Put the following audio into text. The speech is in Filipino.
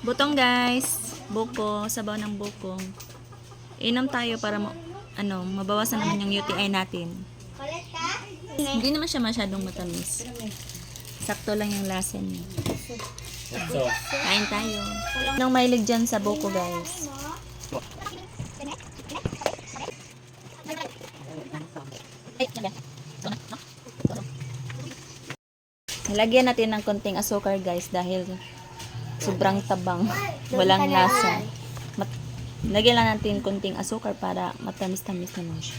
Butong guys. Buko. Sabaw ng bukong. Inom tayo para mabawasan naman yung UTI natin. Hindi naman siya masyadong matamis. Sakto lang yung lasa niya. Kain tayo. Anong mahilig dyan sa buko guys? Lagyan natin ng konting asukar guys dahil sobrang tabang. Walang lasa. Lagyan lang natin konting asukar para matamis-tamis naman siya.